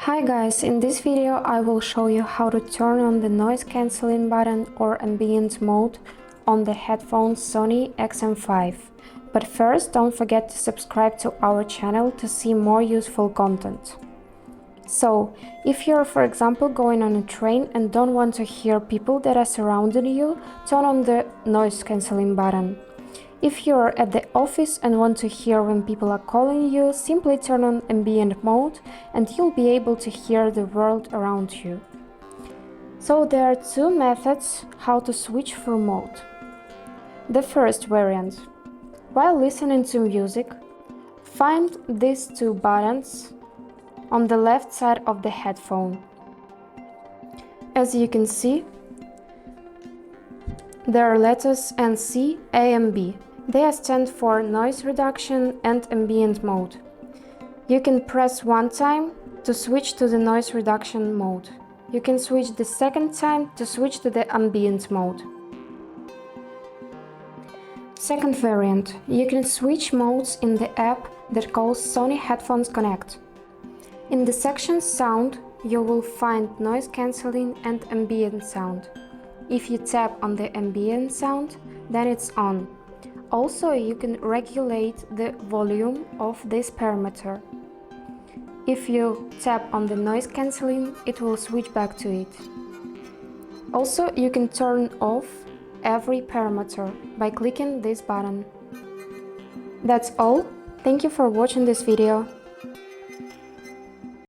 Hi guys, in this video I will show you how to turn on the noise cancelling button or ambient mode on the headphones Sony XM5. But first, don't forget to subscribe to our channel to see more useful content. So, if you're for example going on a train and don't want to hear people that are surrounding you, turn on the noise cancelling button. If you're at the office and want to hear when people are calling you, simply turn on ambient mode and you'll be able to hear the world around you. So there are two methods how to switch through mode. The first variant. While listening to music, find these two buttons on the left side of the headphone. As you can see, there are letters NC, A and B. They stand for noise reduction and ambient mode. You can press one time to switch to the noise reduction mode. You can switch the second time to switch to the ambient mode. Second variant. You can switch modes in the app that calls Sony Headphones Connect. In the section Sound, you will find noise cancelling and ambient sound. If you tap on the ambient sound, then it's on. Also, you can regulate the volume of this parameter. If you tap on the noise cancelling, it will switch back to it. Also, you can turn off every parameter by clicking this button. That's all. Thank you for watching this video.